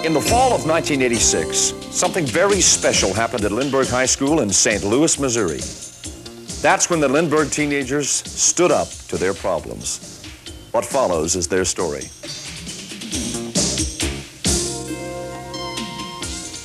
In the fall of 1986, something very special happened at Lindbergh High School in St. Louis, Missouri. That's when the Lindbergh teenagers stood up to their problems. What follows is their story.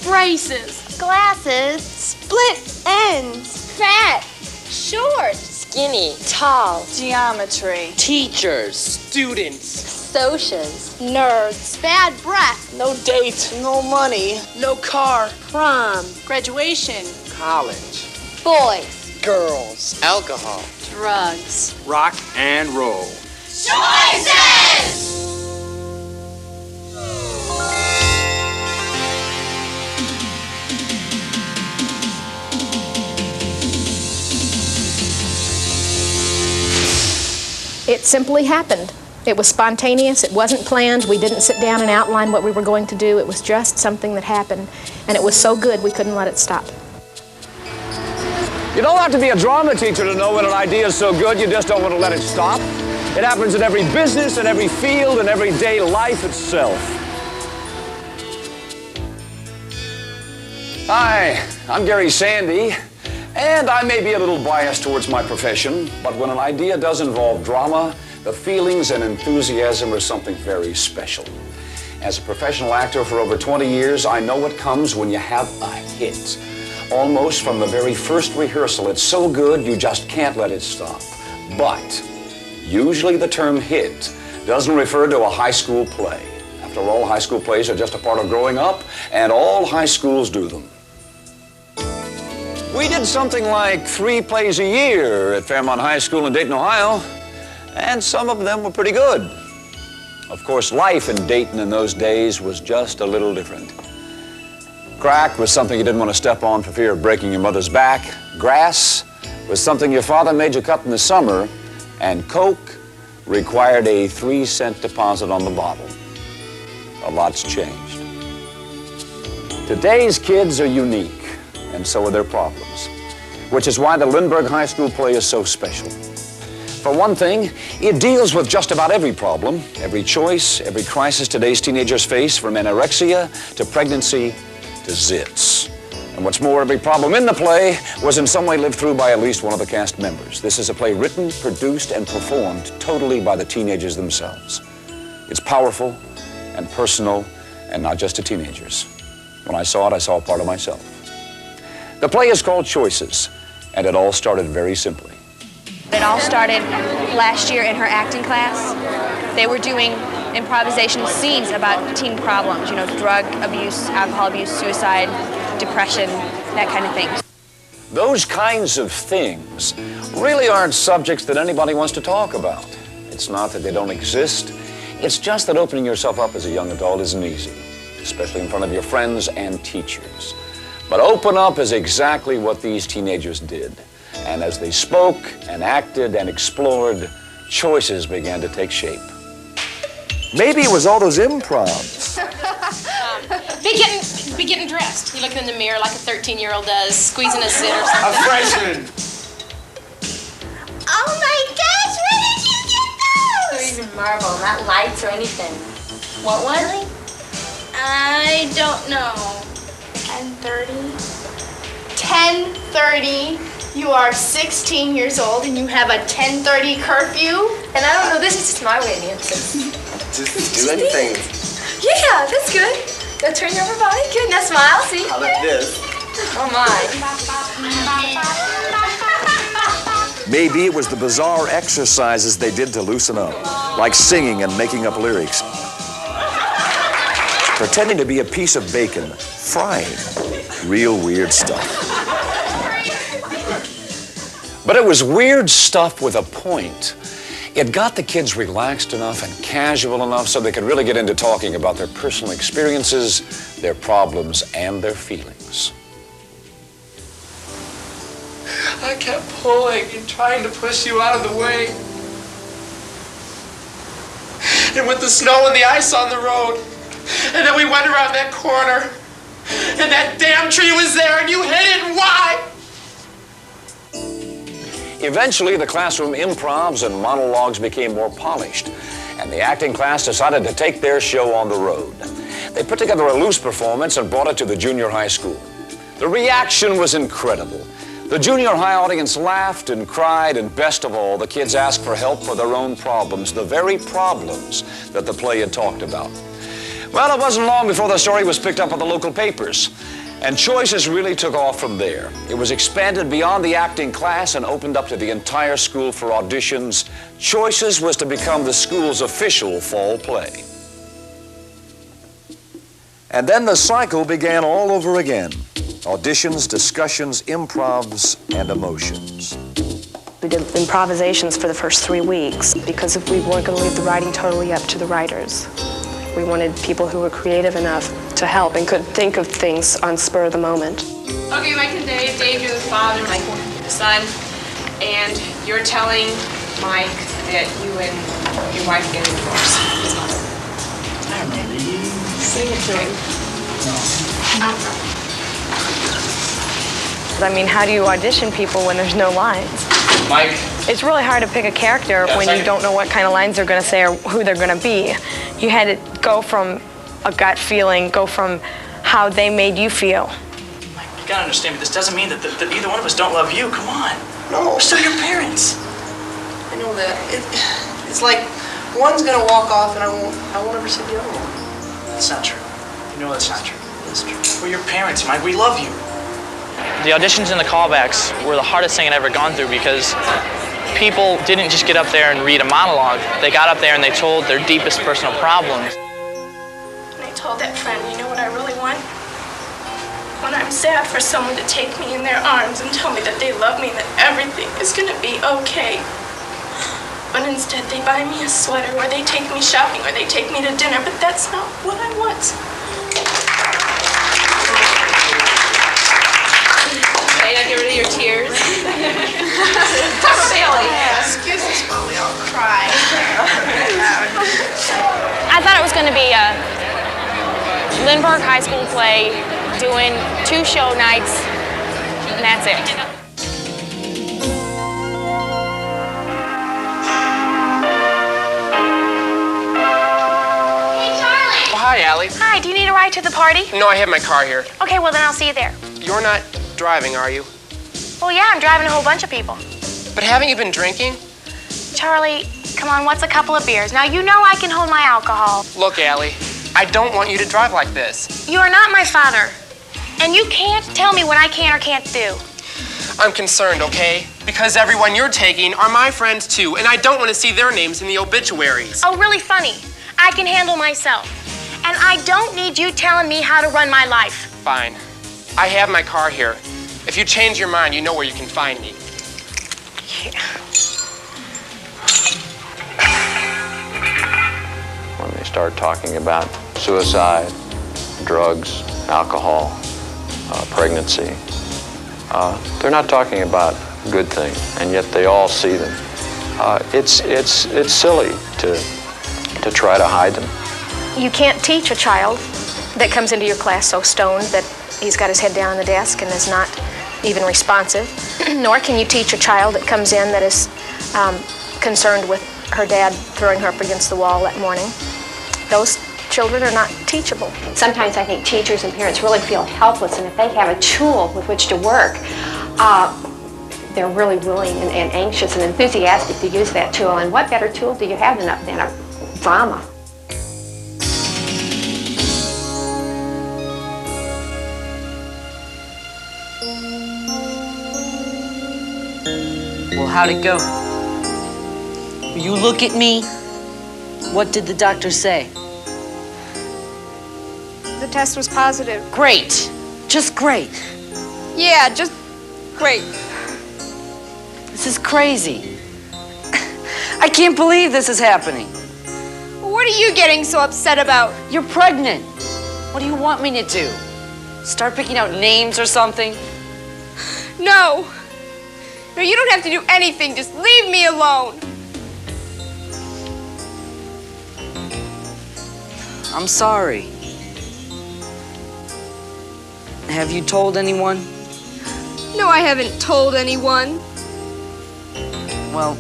Braces, glasses, split ends, fat, short, skinny, tall, geometry, teachers, students, socials, nerds, bad breath, no date, no money, no car, prom, graduation, college, boys, girls, alcohol, drugs, rock and roll. Choices! It simply happened. It was spontaneous, it wasn't planned, we didn't sit down and outline what we were going to do, it was just something that happened, and it was so good we couldn't let it stop. You don't have to be a drama teacher to know when an idea is so good you just don't want to let it stop. It happens in every business, in every field, in everyday life itself. Hi, I'm Gary Sandy, and I may be a little biased towards my profession, but when an idea does involve drama, the feelings and enthusiasm are something very special. As a professional actor for over 20 years, I know what comes when you have a hit. Almost from the very first rehearsal, it's so good you just can't let it stop. But usually the term hit doesn't refer to a high school play. After all, high school plays are just a part of growing up, and all high schools do them. We did something like 3 plays a year at Fairmont High School in Dayton, Ohio, and some of them were pretty good. Of course, life in Dayton in those days was just a little different. Crack was something you didn't want to step on for fear of breaking your mother's back. Grass was something your father made you cut in the summer, and Coke required a 3-cent deposit on the bottle. A lot's changed. Today's kids are unique, and so are their problems, which is why the Lindbergh High School play is so special. For one thing, it deals with just about every problem, every choice, every crisis today's teenagers face, from anorexia to pregnancy to zits. And what's more, every problem in the play was in some way lived through by at least one of the cast members. This is a play written, produced, and performed totally by the teenagers themselves. It's powerful and personal and not just to teenagers. When I saw it, I saw a part of myself. The play is called Choices, and it all started very simply. It all started last year in her acting class. They were doing improvisation scenes about teen problems, you know, drug abuse, alcohol abuse, suicide, depression, that kind of thing. Those kinds of things really aren't subjects that anybody wants to talk about. It's not that they don't exist. It's just that opening yourself up as a young adult isn't easy, especially in front of your friends and teachers. But open up is exactly what these teenagers did. And as they spoke and acted and explored, choices began to take shape. Maybe it was all those improvs. Be getting dressed. You look in the mirror like a 13-year-old does, squeezing a zit or something. A freshman. Oh my gosh, where did you get those? They're even marble, not lights or anything. Want one? Really? I don't know. 10:30? 10:30? You are 16 years old and you have a 10:30 curfew? And I don't know, this is just my way of answering. Just do anything. Yeah, that's good. Go turn your upper body. Good, now smile, see? How about this? Oh my. Maybe it was the bizarre exercises they did to loosen up, like singing and making up lyrics. Pretending to be a piece of bacon, frying. Real weird stuff. But it was weird stuff with a point. It got the kids relaxed enough and casual enough so they could really get into talking about their personal experiences, their problems, and their feelings. I kept pulling and trying to push you out of the way. And with the snow and the ice on the road, and then we went around that corner, and that damn tree was there, and you hit it, why? Eventually, the classroom improvs and monologues became more polished, and the acting class decided to take their show on the road. They put together a loose performance and brought it to the junior high school. The reaction was incredible. The junior high audience laughed and cried, and best of all, the kids asked for help for their own problems, the very problems that the play had talked about. Well, it wasn't long before the story was picked up in the local papers, and Choices really took off from there. It was expanded beyond the acting class and opened up to the entire school for auditions. Choices was to become the school's official fall play. And then the cycle began all over again. Auditions, discussions, improvs, and emotions. We did improvisations for the first 3 weeks because if we weren't going to leave the writing totally up to the writers. We wanted people who were creative enough to help and could think of things on spur of the moment. Okay, Mike and Dave. Dave, you're the father, Mike, the son. And you're telling Mike that you and your wife get a divorce. Sing it to him. I mean, how do you audition people when there's no lines? Mike. It's really hard to pick a character when you don't know what kind of lines they're going to say or who they're going to be. You had to go from a gut feeling, go from how they made you feel. Mike, you gotta understand, but this doesn't mean that either one of us don't love you. Come on. No. We're still your parents. I know that. It's like one's gonna walk off and I won't ever see the other one. That's not true. You know that's not true. That's true. We're your parents, Mike. We love you. The auditions and the callbacks were the hardest thing I'd ever gone through because people didn't just get up there and read a monologue. They got up there and they told their deepest personal problems. And I told that friend, you know what I really want? When I'm sad, for someone to take me in their arms and tell me that they love me and that everything is gonna be okay. But instead they buy me a sweater, or they take me shopping, or they take me to dinner, but that's not what I want. Okay, now get rid of your tears. Excuse us while we all cry. I thought it was going to be a Lindbergh High School play, doing 2 show nights, and that's it. Hey, Charlie. Oh, hi, Allie. Hi, do you need a ride to the party? No, I have my car here. Okay, well then I'll see you there. You're not driving, are you? Well, yeah, I'm driving a whole bunch of people. But haven't you been drinking? Charlie, come on, what's a couple of beers? Now, you know I can hold my alcohol. Look, Allie, I don't want you to drive like this. You are not my father, and you can't tell me what I can or can't do. I'm concerned, okay? Because everyone you're taking are my friends too, and I don't want to see their names in the obituaries. Oh, really funny. I can handle myself, and I don't need you telling me how to run my life. Fine. I have my car here. If you change your mind, you know where you can find me. Yeah. When they start talking about suicide, drugs, alcohol, pregnancy, they're not talking about good things, and yet they all see them. It's silly to try to hide them. You can't teach a child that comes into your class so stoned that he's got his head down on the desk and is not even responsive, nor can you teach a child that comes in that is concerned with her dad throwing her up against the wall that morning. Those children are not teachable. Sometimes I think teachers and parents really feel helpless, and if they have a tool with which to work, they're really willing and anxious and enthusiastic to use that tool. And what better tool do you have than a drama? Well, how'd it go? You look at me. What did the doctor say? The test was positive. Great. Just great. Yeah, just great. This is crazy. I can't believe this is happening. What are you getting so upset about? You're pregnant. What do you want me to do? Start picking out names or something? No. No, you don't have to do anything. Just leave me alone. I'm sorry. Have you told anyone? No, I haven't told anyone. Well,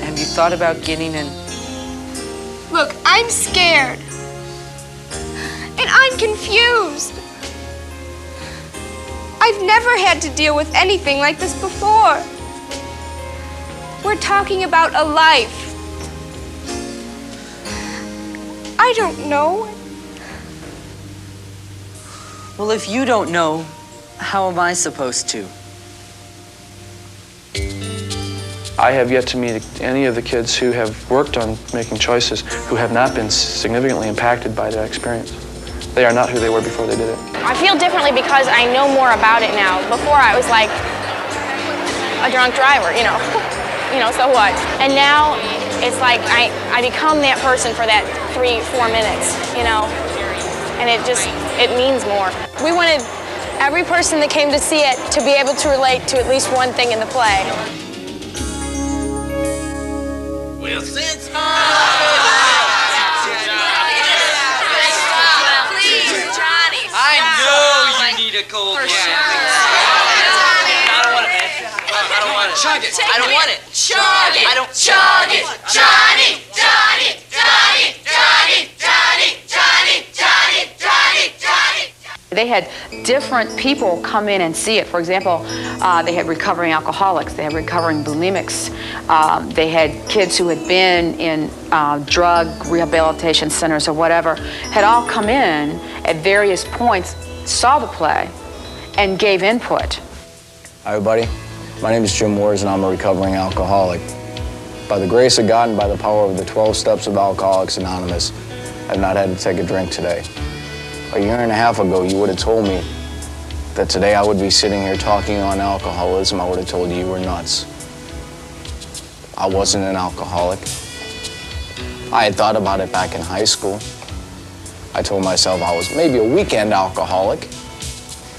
have you thought about getting in? Look, I'm scared. I'm confused. I've never had to deal with anything like this before. We're talking about a life. I don't know. Well, if you don't know, how am I supposed to? I have yet to meet any of the kids who have worked on making choices who have not been significantly impacted by that experience. They are not who they were before they did it. I feel differently because I know more about it now. Before I was like a drunk driver, you know, so what? And now it's like I become that person for that 3-4 minutes, you know, and it means more. We wanted every person that came to see it to be able to relate to at least one thing in the play. Well, since I know you need a cold one. I don't want it, man. I don't want it. Chug it. I don't want it. Chug it. I don't. Chug it. Johnny. Johnny. Johnny. Johnny. Johnny. Johnny. Johnny. Johnny. Johnny. They had different people come in and see it. For example, they had recovering alcoholics, they had recovering bulimics, they had kids who had been in drug rehabilitation centers or whatever, had all come in at various points, saw the play, and gave input. Hi, everybody. My name is Jim Wars, and I'm a recovering alcoholic. By the grace of God and by the power of the 12 steps of Alcoholics Anonymous, I've not had to take a drink today. A year and a half ago, you would have told me that today I would be sitting here talking on alcoholism. I would have told you you were nuts. I wasn't an alcoholic. I had thought about it back in high school. I told myself I was maybe a weekend alcoholic.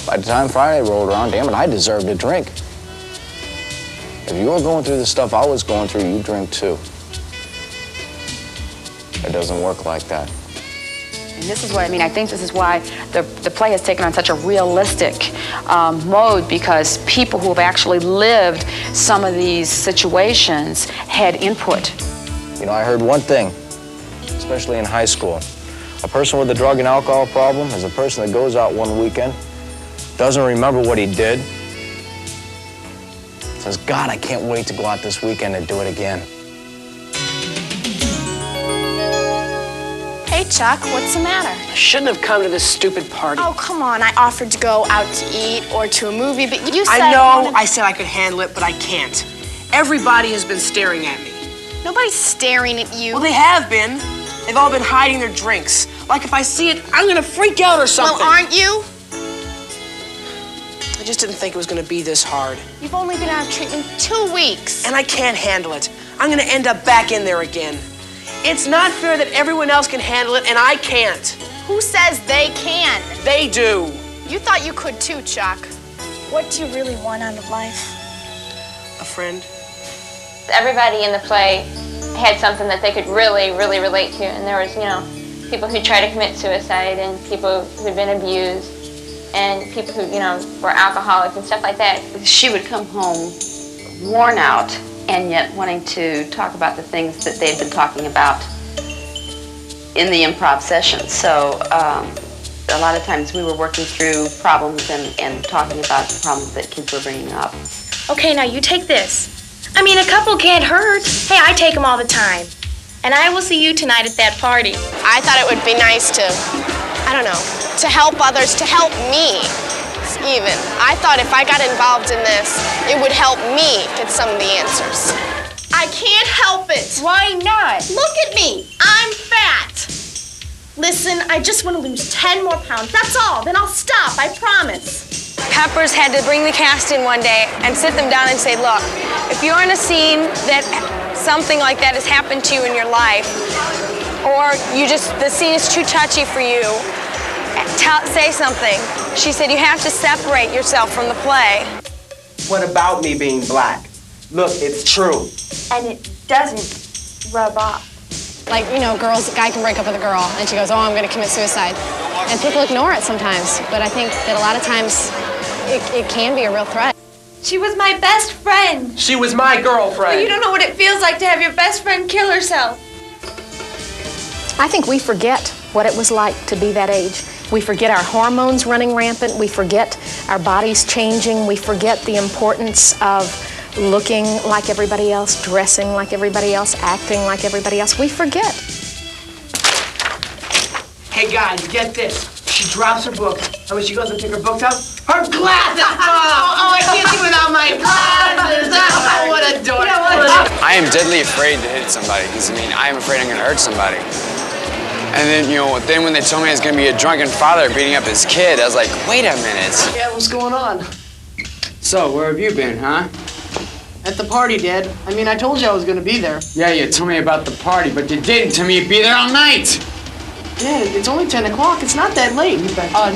By the time Friday rolled around, damn it, I deserved a drink. If you were going through the stuff I was going through, you drink too. It doesn't work like that. And this is what I mean. I think this is why the play has taken on such a realistic mode, because people who have actually lived some of these situations had input. You know, I heard one thing, especially in high school. A person with a drug and alcohol problem is a person that goes out one weekend, doesn't remember what he did, says, God, I can't wait to go out this weekend and do it again. Hey, Chuck, what's the matter? I shouldn't have come to this stupid party. Oh, come on. I offered to go out to eat or to a movie, but you said... I know I said I could handle it, but I can't. Everybody has been staring at me. Nobody's staring at you. Well, they have been. They've all been hiding their drinks. Like if I see it, I'm gonna freak out or something. Well, aren't you? I just didn't think it was gonna be this hard. You've only been out of treatment 2 weeks. And I can't handle it. I'm gonna end up back in there again. It's not fair that everyone else can handle it and I can't. Who says they can? They do. You thought you could too, Chuck. What do you really want out of life? A friend. Everybody in the play had something that they could really, really relate to. And there was, people who tried to commit suicide and people who'd been abused and people who, were alcoholics and stuff like that. She would come home worn out and yet wanting to talk about the things that they'd been talking about in the improv session. So a lot of times we were working through problems and talking about the problems that kids were bringing up. Okay, now you take this. I mean, a couple can't hurt. Hey, I take them all the time. And I will see you tonight at that party. I thought it would be nice to, to help others, to help me, even. I thought if I got involved in this, it would help me get some of the answers. I can't help it. Why not? Look at me. I'm fat. Listen, I just want to lose 10 more pounds. That's all. Then I'll stop, I promise. Peppers had to bring the cast in one day and sit them down and say, look, if you're in a scene that something like that has happened to you in your life, or the scene is too touchy for you, say something. She said, you have to separate yourself from the play. What about me being black? Look, it's true. And it doesn't rub off. Like, a guy can break up with a girl, and she goes, oh, I'm going to commit suicide. And people ignore it sometimes, but I think that a lot of times it can be a real threat. She was my best friend. She was my girlfriend. Well, you don't know what it feels like to have your best friend kill herself. I think we forget what it was like to be that age. We forget our hormones running rampant. We forget our bodies changing. We forget the importance of looking like everybody else, dressing like everybody else, acting like everybody else. We forget. Hey guys, get this. She drops her book, and when she goes to pick her books up, her glasses! I can't see without my glasses! Oh, what a dork! I am deadly afraid to hit somebody, because I am afraid I'm gonna hurt somebody. And then, when they told me I was gonna be a drunken father beating up his kid, I was like, wait a minute. Yeah, what's going on? So, where have you been, huh? At the party, Dad. I told you I was gonna be there. Yeah, you told me about the party, but you didn't tell me you'd be there all night. Dad, it's only 10 o'clock. It's not that late.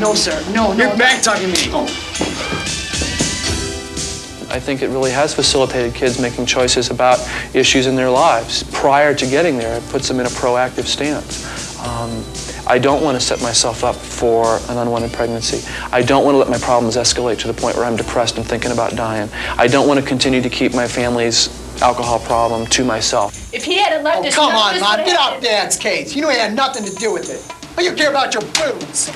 No, sir. No. You're back talking to me. Oh. I think it really has facilitated kids making choices about issues in their lives. Prior to getting there, it puts them in a proactive stance. I don't want to set myself up for an unwanted pregnancy. I don't want to let my problems escalate to the point where I'm depressed and thinking about dying. I don't want to continue to keep my family's alcohol problem to myself. If he hadn't left us... Come on, Mom, get off Dad's case. You know he had nothing to do with it. All you care about your booze.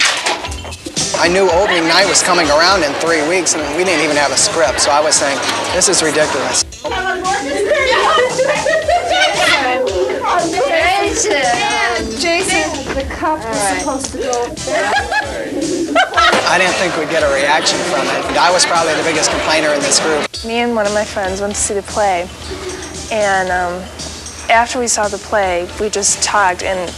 I knew opening night was coming around in 3 weeks, and we didn't even have a script, so I was saying, this is ridiculous. Jason, the cup was supposed to go there. I didn't think we'd get a reaction from it. I was probably the biggest complainer in this group. Me and one of my friends went to see the play, and after we saw the play, we just talked, and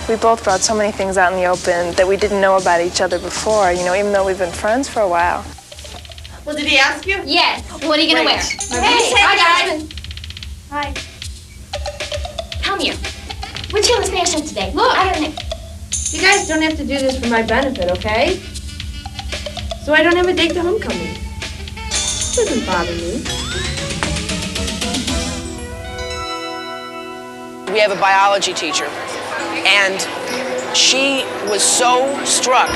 we both brought so many things out in the open that we didn't know about each other before, even though we've been friends for a while. Well, did he ask you? Yes. What are you gonna wear? Hey, hi guys. Hi. Come here. Where'd you have a spare set today? Look. You guys don't have to do this for my benefit, okay? So I don't have a date to homecoming. It doesn't bother me. We have a biology teacher, and she was so struck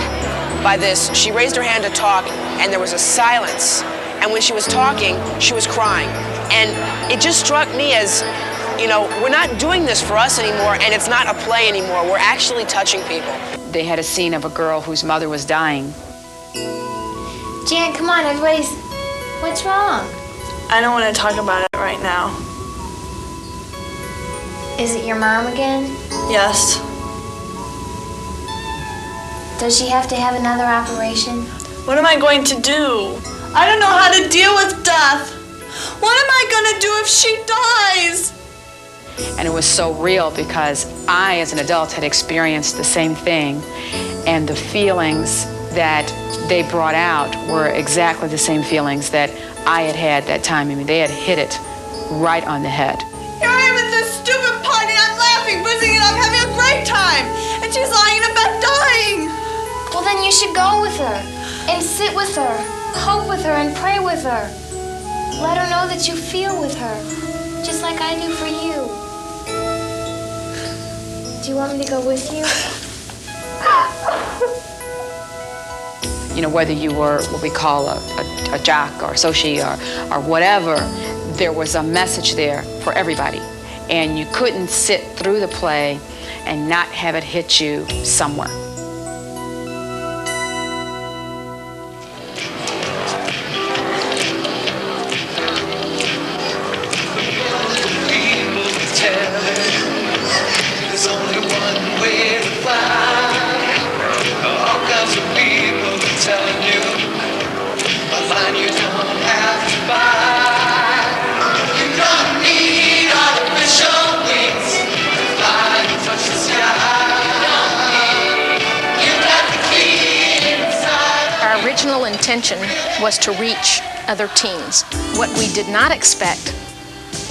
by this. She raised her hand to talk, and there was a silence. And when she was talking, she was crying. And it just struck me as, we're not doing this for us anymore, and it's not a play anymore. We're actually touching people. They had a scene of a girl whose mother was dying. Jan, come on, everybody's... What's wrong? I don't want to talk about it right now. Is it your mom again? Yes. Does she have to have another operation? What am I going to do? I don't know how to deal with death. What am I going to do if she dies? And it was so real because I, as an adult, had experienced the same thing, and the feelings that they brought out were exactly the same feelings that I had had that time. They had hit it right on the head. Here I am at this stupid party, I'm laughing, boozing it up, having a great time, and she's lying in a bed dying. Well, then you should go with her and sit with her, hope with her, and pray with her. Let her know that you feel with her, just like I do for you. Do you want me to go with you? Whether you were what we call a jock or associate or whatever, there was a message there for everybody. And you couldn't sit through the play and not have it hit you somewhere. Our original intention was to reach other teens. What we did not expect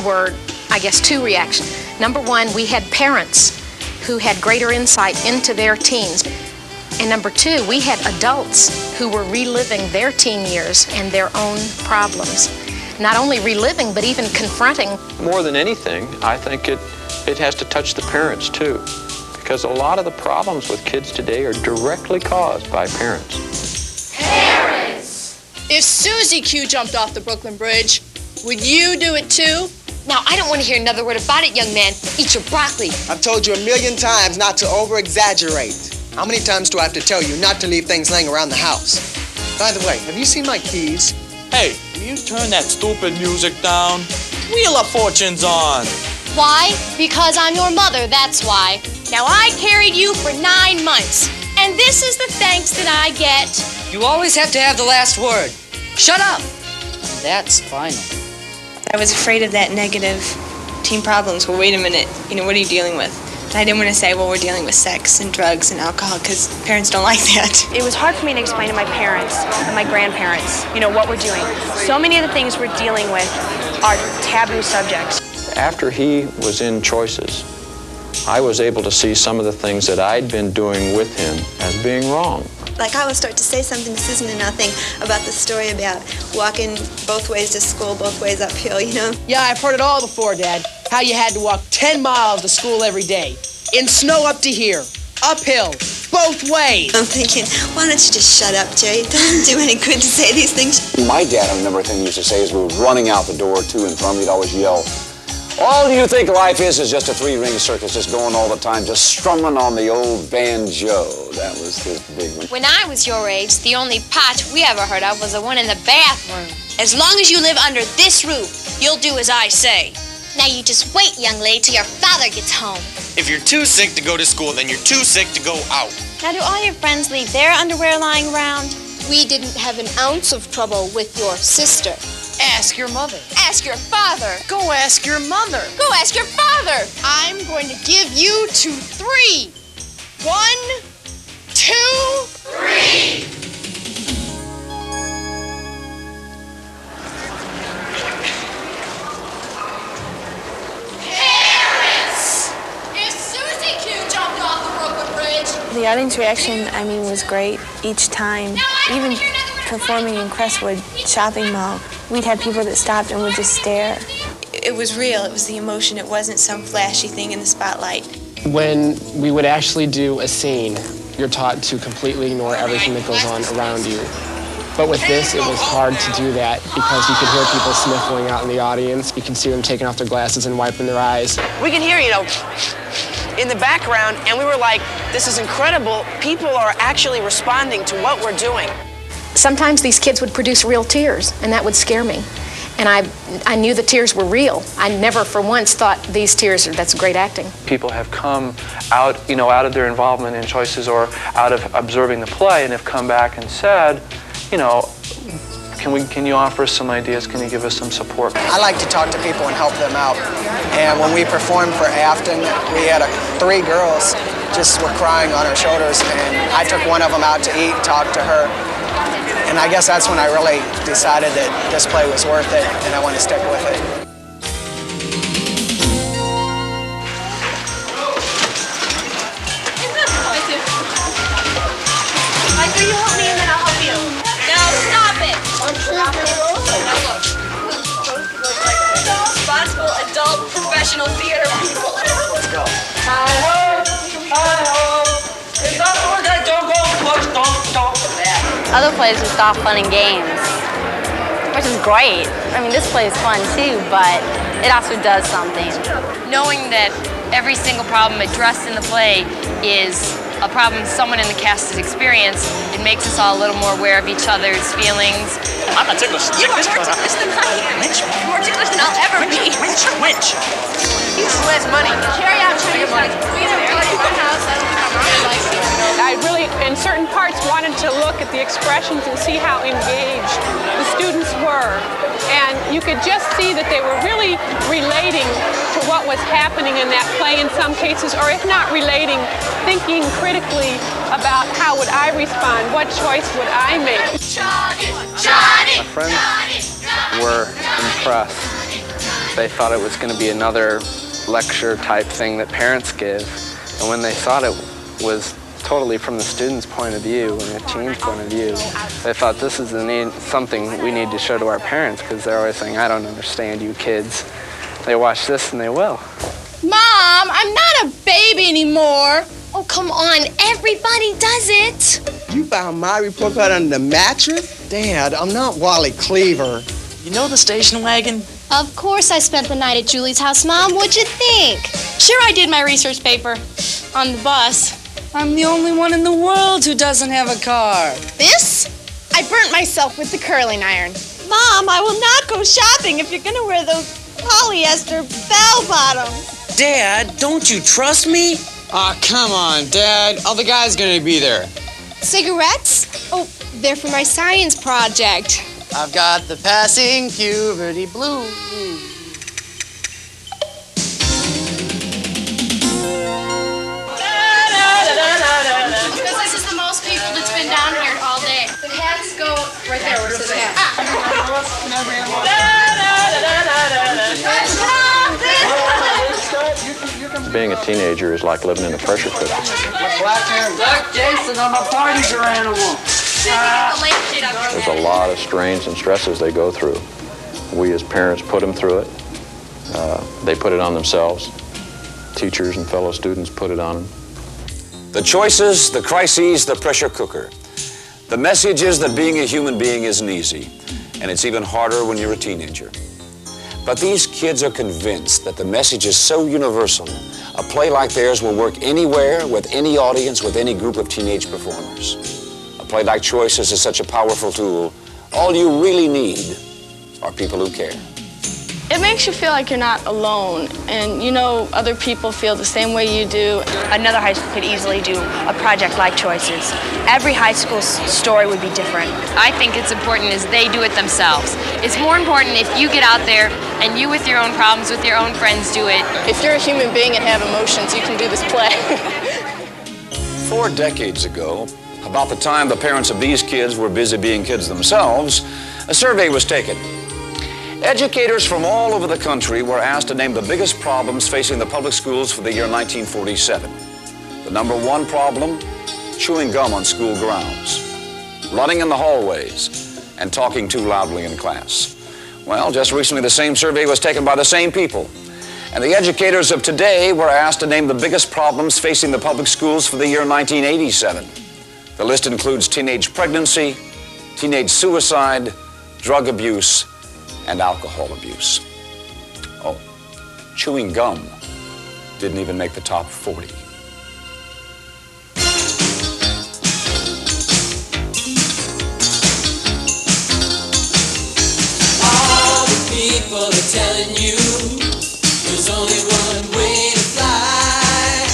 were, I guess, two reactions. Number one, we had parents who had greater insight into their teens. And number two, we had adults who were reliving their teen years and their own problems. Not only reliving, but even confronting. More than anything, I think it has to touch the parents too, because a lot of the problems with kids today are directly caused by parents. Parents! If Susie Q jumped off the Brooklyn Bridge, would you do it too? Now, I don't want to hear another word about it, young man. Eat your broccoli. I've told you 1,000,000 times not to over-exaggerate. How many times do I have to tell you not to leave things laying around the house? By the way, have you seen my keys? Hey, will you turn that stupid music down? Wheel of Fortune's on. Why? Because I'm your mother, that's why. Now, I carried you for 9 months, and this is the thanks that I get. You always have to have the last word. Shut up! That's final. I was afraid of that negative teen problems. Well, wait a minute, what are you dealing with? I didn't want to say, well, we're dealing with sex and drugs and alcohol, because parents don't like that. It was hard for me to explain to my parents and my grandparents, what we're doing. So many of the things we're dealing with are taboo subjects. After he was in Choices, I was able to see some of the things that I'd been doing with him as being wrong. Like I would start to say something to Susan and nothing about the story about walking both ways to school, both ways uphill, Yeah, I've heard it all before, Dad. How you had to walk 10 miles to school every day. In snow up to here. Uphill. Both ways. I'm thinking, why don't you just shut up, Jerry? It doesn't do any good to say these things. My dad, I remember a thing he used to say as we were running out the door to and from, he'd always yell, all you think life is just a three-ring circus, just going all the time, just strumming on the old banjo. That was his big one. When I was your age, the only pot we ever heard of was the one in the bathroom. As long as you live under this roof, you'll do as I say. Now you just wait, young lady, till your father gets home. If you're too sick to go to school, then you're too sick to go out. Now do all your friends leave their underwear lying around? We didn't have an ounce of trouble with your sister. Ask your mother. Ask your father. Go ask your mother. Go ask your father. I'm going to give you to 3. 1, 2, 3. Parents! If Susie Q jumped off the Brooklyn Bridge. The audience reaction, was great each time. Even performing in Crestwood Shopping Mall, we'd have people that stopped and would just stare. It was real. It was the emotion. It wasn't some flashy thing in the spotlight. When we would actually do a scene, you're taught to completely ignore everything that goes on around you. But with this, it was hard to do that because you could hear people sniffling out in the audience. You could see them taking off their glasses and wiping their eyes. We can hear, in the background, and we were like, this is incredible. People are actually responding to what we're doing. Sometimes these kids would produce real tears, and that would scare me. And I knew the tears were real. I never for once thought these tears, that's great acting. People have come out, out of their involvement in Choices or out of observing the play and have come back and said, can you offer us some ideas? Can you give us some support? I like to talk to people and help them out. And when we performed for Afton, we had 3 girls just were crying on our shoulders, and I took one of them out to eat, talked to her. And I guess that's when I really decided that this play was worth it and I want to stick with it. Mike, will you help me and then I'll help you? No, stop it! Responsible adult professional theater people. Let's go. Hi-ho! Hi-ho! Is that what I don't go? Don't. Other plays are soft fun and games, which is great. This play is fun too, but it also does something. Knowing that every single problem addressed in the play is a problem someone in the cast has experienced, it makes us all a little more aware of each other's feelings. I'm not ticklish. You are more ticklish than I am. You're more ticklish than I'll ever be. Winch. Use less money. Carry out your money. I really, in certain parts, wanted to look at the expressions and see how engaged the students were. And you could just see that they were really relating to what was happening in that play in some cases, or if not relating, thinking critically about how would I respond, what choice would I make. My friends were impressed. They thought it was going to be another lecture type thing that parents give. And when they thought it was totally from the student's point of view and the teen's point of view, they thought this is something we need to show to our parents, because they're always saying, I don't understand you kids. They watch this and they will. Mom, I'm not a baby anymore. Oh, come on. Everybody does it. You found my report card under the mattress? Dad, I'm not Wally Cleaver. You know the station wagon? Of course I spent the night at Julie's house, Mom. What'd you think? Sure, I did my research paper on the bus. I'm the only one in the world who doesn't have a car. This? I burnt myself with the curling iron. Mom, I will not go shopping if you're gonna wear those polyester bell-bottoms. Dad, don't you trust me? Aw, come on, Dad. All the guys gonna be there. Cigarettes? Oh, they're for my science project. I've got the passing puberty blues. Because this is the most people that's been down here all day. The hats go right there. Where's the hat? Being a teenager is like living in a pressure cooker. Look, Jason, I'm a party animal. There's a lot of strains and stresses they go through. We as parents put them through it. They put it on themselves. Teachers and fellow students put it on them. The choices, the crises, the pressure cooker. The message is that being a human being isn't easy, and it's even harder when you're a teenager. But these kids are convinced that the message is so universal, a play like theirs will work anywhere, with any audience, with any group of teenage performers. A play like Choices is such a powerful tool. All you really need are people who care. It makes you feel like you're not alone, and you know other people feel the same way you do. Another high school could easily do a project like Choices. Every high school's story would be different. I think it's important as they do it themselves. It's more important if you get out there and you with your own problems, with your own friends do it. If you're a human being and have emotions, you can do this play. 4 decades ago, about the time the parents of these kids were busy being kids themselves, a survey was taken. Educators from all over the country were asked to name the biggest problems facing the public schools for the year 1947. The number 1 problem, chewing gum on school grounds, running in the hallways, and talking too loudly in class. Well, just recently the same survey was taken by the same people. And the educators of today were asked to name the biggest problems facing the public schools for the year 1987. The list includes teenage pregnancy, teenage suicide, drug abuse, and alcohol abuse. Oh, chewing gum didn't even make the top 40. All the people are telling you there's only one way to fly.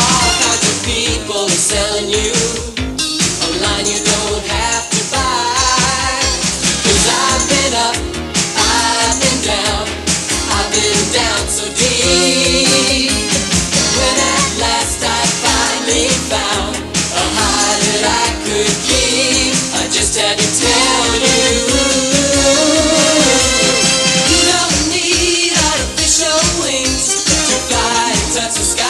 All kinds of people are selling you a line you don't have to buy. 'Cause I've been up, I've been down so deep. When at last I finally found a high that I could keep, I just had to tell you, you don't need artificial wings to fly and touch the sky.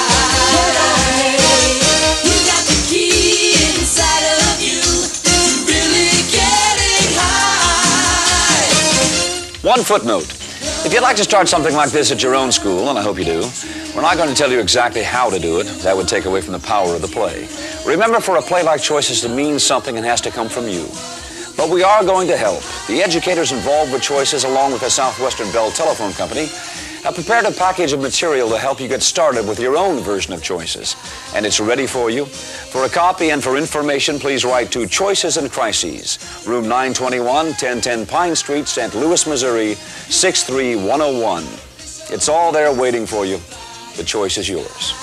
You got the key inside of you to really getting high. One footnote. If you'd like to start something like this at your own school, and I hope you do, we're not going to tell you exactly how to do it. That would take away from the power of the play. Remember, for a play like Choices to mean something, it has to come from you. But we are going to help. The educators involved with Choices, along with the Southwestern Bell Telephone Company, have prepared a package of material to help you get started with your own version of Choices. And it's ready for you. For a copy and for information, please write to Choices and Crises, room 921, 1010 Pine Street, St. Louis, Missouri, 63101. It's all there waiting for you. The choice is yours.